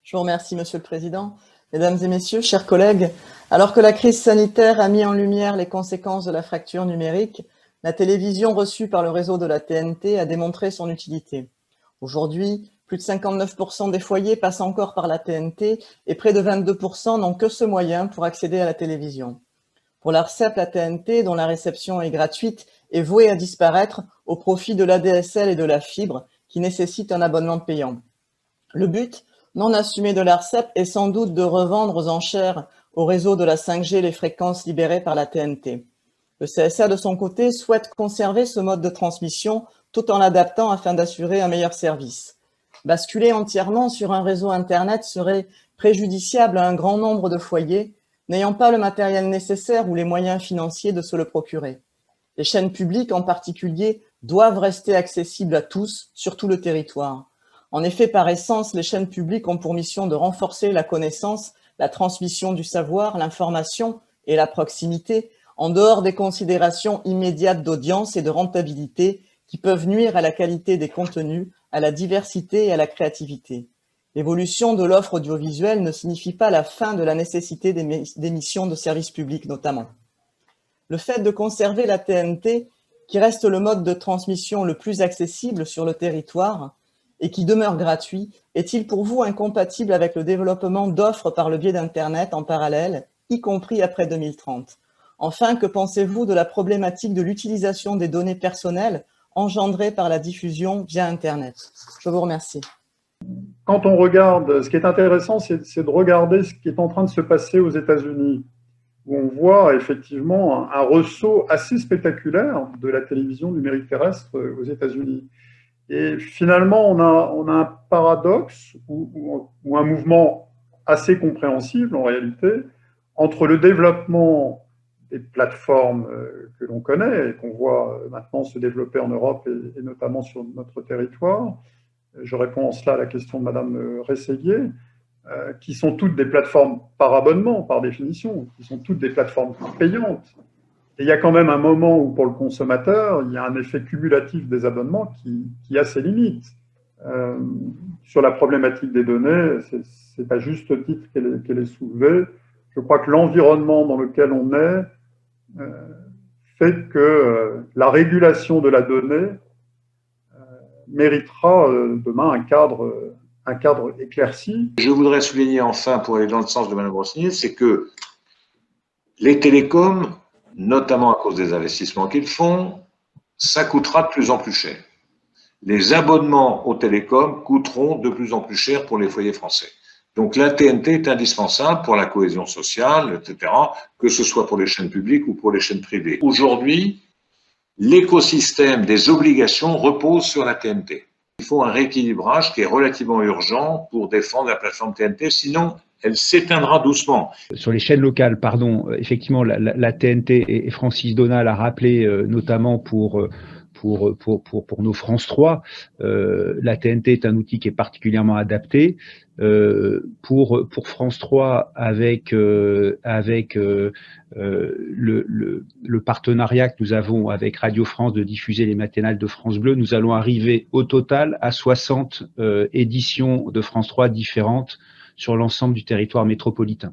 Je vous remercie, Monsieur le Président. Mesdames et Messieurs, chers collègues, alors que la crise sanitaire a mis en lumière les conséquences de la fracture numérique, la télévision reçue par le réseau de la TNT a démontré son utilité. Aujourd'hui, plus de 59% des foyers passent encore par la TNT et près de 22% n'ont que ce moyen pour accéder à la télévision. Pour l'ARCEP, la TNT, dont la réception est gratuite, est vouée à disparaître au profit de l'ADSL et de la fibre, qui nécessitent un abonnement payant. Le but non assumé de l'ARCEP est sans doute de revendre aux enchères au réseau de la 5G les fréquences libérées par la TNT. Le CSA, de son côté, souhaite conserver ce mode de transmission tout en l'adaptant afin d'assurer un meilleur service. Basculer entièrement sur un réseau Internet serait préjudiciable à un grand nombre de foyers n'ayant pas le matériel nécessaire ou les moyens financiers de se le procurer. Les chaînes publiques, en particulier, doivent rester accessibles à tous, sur tout le territoire. En effet, par essence, les chaînes publiques ont pour mission de renforcer la connaissance, la transmission du savoir, l'information et la proximité, en dehors des considérations immédiates d'audience et de rentabilité qui peuvent nuire à la qualité des contenus, à la diversité et à la créativité. L'évolution de l'offre audiovisuelle ne signifie pas la fin de la nécessité d'émissions de services publics notamment. Le fait de conserver la TNT, qui reste le mode de transmission le plus accessible sur le territoire et qui demeure gratuit, est-il pour vous incompatible avec le développement d'offres par le biais d'Internet en parallèle, y compris après 2030 ? Enfin, que pensez-vous de la problématique de l'utilisation des données personnelles engendrées par la diffusion via Internet ? Je vous remercie. Quand on regarde, ce qui est intéressant, c'est de regarder ce qui est en train de se passer aux États-Unis, où on voit effectivement un ressaut assez spectaculaire de la télévision numérique terrestre aux États-Unis. Et finalement, on a un paradoxe ou un mouvement assez compréhensible en réalité entre le développement des plateformes que l'on connaît et qu'on voit maintenant se développer en Europe et notamment sur notre territoire. Je réponds en cela à la question de Madame Rességuier, qui sont toutes des plateformes par abonnement, par définition, qui sont toutes des plateformes payantes. Et il y a quand même un moment où, pour le consommateur, il y a un effet cumulatif des abonnements qui a ses limites. Sur la problématique des données, c'est à juste titre qu'elle est soulevée. Je crois que l'environnement dans lequel on est fait que la régulation de la donnée méritera demain un cadre éclairci. Je voudrais souligner enfin, pour aller dans le sens de Mme Rossignol, c'est que les télécoms, notamment à cause des investissements qu'ils font, ça coûtera de plus en plus cher. Les abonnements aux télécoms coûteront de plus en plus cher pour les foyers français. Donc la TNT est indispensable pour la cohésion sociale, etc., que ce soit pour les chaînes publiques ou pour les chaînes privées. Aujourd'hui, l'écosystème des obligations repose sur la TNT. Il faut un rééquilibrage qui est relativement urgent pour défendre la plateforme TNT, sinon elle s'éteindra doucement. Sur les chaînes locales, pardon, effectivement, la TNT, et Francis Donat l'a rappelé notamment pour nos France 3, la TNT est un outil qui est particulièrement adapté. Pour France 3, avec le partenariat que nous avons avec Radio France de diffuser les matinales de France Bleu, nous allons arriver au total à 60 éditions de France 3 différentes sur l'ensemble du territoire métropolitain.